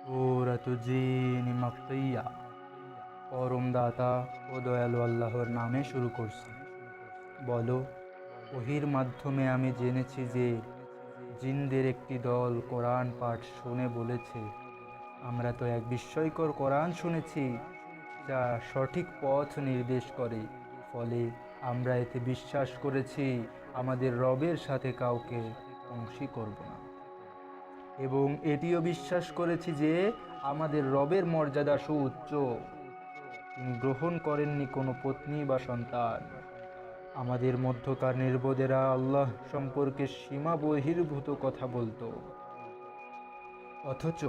সূরাতু জিন মাক্কিয়া। পরম দাতা ও দয়ালু আল্লাহর নামে শুরু করছি। বলো, ওহির মাধ্যমে আমি জেনেছি যে জিনদের একটি দল কোরআন পাঠ শুনে বলেছে, আমরা তো এক বিস্ময়কর কোরআন শুনেছি যা সঠিক পথ নির্দেশ করে। ফলে আমরা এতে বিশ্বাস করেছি, আমাদের রবের সাথে কাউকে অংশী করব না। এবং এটিও বিশ্বাস করেছি যে আমাদের রবের মর্যাদা সুউচ্চ। তিনি গ্রহণ করেননি কোনো পত্নী বা সন্তান। আমাদের মধ্যকার নির্বোধেরা আল্লাহ সম্পর্কে সীমা বহির্ভূত কথা বলতো, অথচ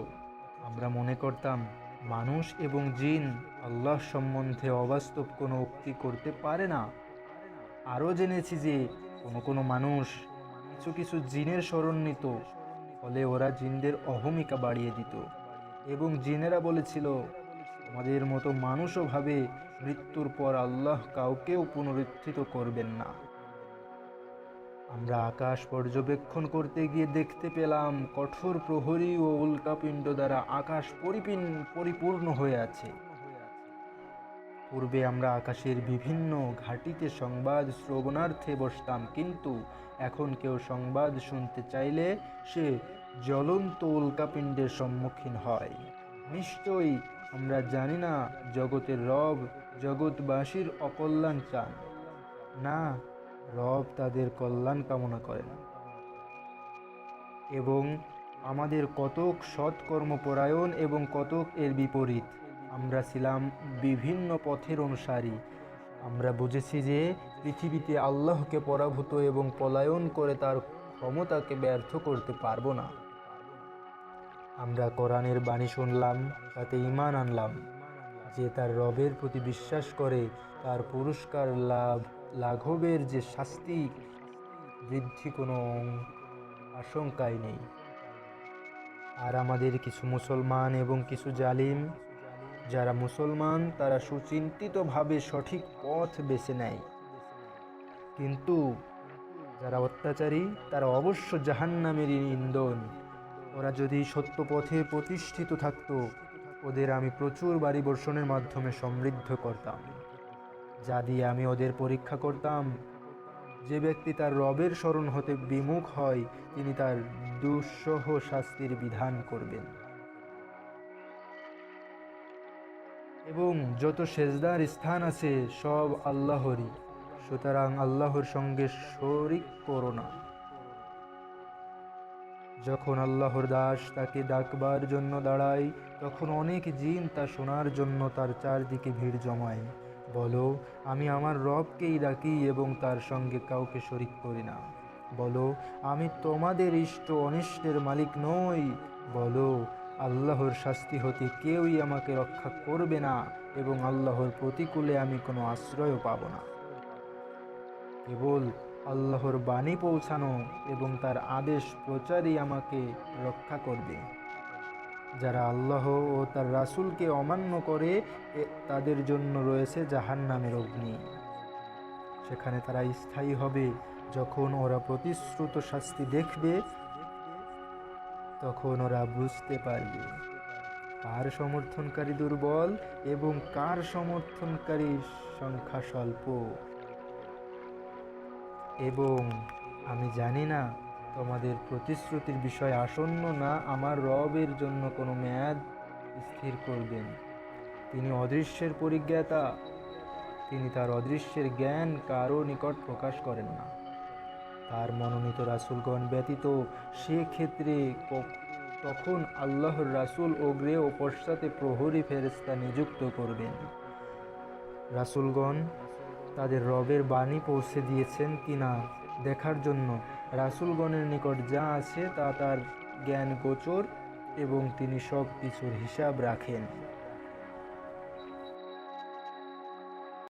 আমরা মনে করতাম মানুষ এবং জিন আল্লাহ সম্বন্ধে অবাস্তব কোনো উক্তি করতে পারে না। আরও জেনেছি যে কোনো কোনো মানুষ কিছু কিছু জিনের শরণ নিত, ফলে ওরা জিনদের অহমিকা বাড়িয়ে দিত এবং জিনেরা বলেছিল, আমাদের মতো মানুষও ভাবে মৃত্যুর পর আল্লাহ কাউকেও পুনরুত্থিত করবেন না। আমরা আকাশ পর্যবেক্ষণ করতে গিয়ে দেখতে পেলাম কঠোর প্রহরী ও উল্কাপিণ্ড দ্বারা আকাশ পরিপূর্ণ হয়ে আছে। পূর্বে আমরা আকাশের বিভিন্ন ঘাঁটিতে সংবাদ শ্রবণার্থে বসতাম, কিন্তু এখন কেউ সংবাদ শুনতে চাইলে সে জ্বলন্ত উল্কাপিণ্ডের সম্মুখীন হয়। নিশ্চয়ই আমরা জানি না জগতের রব জগৎবাসীর অকল্যাণ চান না, রব তাদের কল্যাণ কামনা করেন। এবং আমাদের কতক সৎকর্মপরায়ণ এবং কতক এর বিপরীত। আমরা ছিলাম বিভিন্ন পথের অনুসারী। আমরা বুঝেছি যে পৃথিবীতে আল্লাহকে পরাভূত এবং পলায়ন করে তার ক্ষমতাকে ব্যর্থ করতে পারবো না। আমরা কোরআনের বাণী শুনলাম, তাতে ঈমান আনলাম। যে তার রবের প্রতি বিশ্বাস করে তার পুরস্কার লাঘবের যে শাস্তি বৃদ্ধি কোনো আশঙ্কাই নেই। আর আমাদের কিছু মুসলমান এবং কিছু জালিম, যারা মুসলমান তারা সুচিন্তিতভাবে সঠিক পথ বেছে নেয়, কিন্তু যারা অত্যাচারী তারা অবশ্য জাহান্নামেরই ইন্ধন। ওরা যদি সত্য পথে প্রতিষ্ঠিত থাকতো, ওদের আমি প্রচুর বাড়ি বর্ষণের মাধ্যমে সমৃদ্ধ করতাম, যা দিয়ে আমি ওদের পরীক্ষা করতাম। যে ব্যক্তি তার রবের শরণ হতে বিমুখ হয়, তিনি তার দুঃসহ শাস্তির বিধান করবেন। এবং যত সেজদার স্থান আছে সব আল্লাহরই, সুতরাং আল্লাহর সঙ্গে শরিক করো না। যখন আল্লাহর দাস তাকে ডাকবার জন্য দাঁড়ায়, তখন অনেক জিন তা শোনার জন্য তার চারদিকে ভিড় জমায়। বলো, আমি আমার রবকেই ডাকি এবং তার সঙ্গে কাউকে শরিক করি না। বলো, আমি তোমাদের ইষ্ট অনিষ্টের মালিক নই। বলো, আল্লাহর শাস্তি হতে কেউই আমাকে রক্ষা করবে না এবং আল্লাহর প্রতিকূলে আমি কোনো আশ্রয়ও পাব না। কেবল আল্লাহর বাণী পৌঁছানো এবং তার আদেশ প্রচারই আমাকে রক্ষা করবে। যারা আল্লাহ ও তার রাসূলকে অমান্য করে তাদের জন্য রয়েছে জাহান্নামের অগ্নি। সেখানে তারা স্থায়ী হবে। যখন ওরা প্রতিশ্রুত শাস্তি দেখবে, তখন ওরা বুঝতে পারবে কার সমর্থনকারী দুর্বল এবং কার সমর্থনকারী সংখ্যা স্বল্প। এবং আমি জানি না তোমাদের প্রতিশ্রুতির বিষয় আসন্ন না আমার রবের জন্য কোনো মেয়াদ স্থির করবেন। তিনি অদৃশ্যের পরিজ্ঞাতা। তিনি তার অদৃশ্যের জ্ঞান কারো নিকট প্রকাশ করেন না। তার মনোনীত রাসূলগণ ব্যতীত সেক্ষেত্রে তখন আল্লাহর রাসূল অগ্রে ও পশ্চাতে প্রহরী ফেরেশতা নিযুক্ত করবেন। রাসূলগণ তাদের রবের বাণী পৌঁছে দিয়েছেন কিনা দেখার জন্য রাসূলগণের নিকট যা আছে তা তার জ্ঞান গোচর এবং তিনি সব কিছুর হিসাব রাখেন।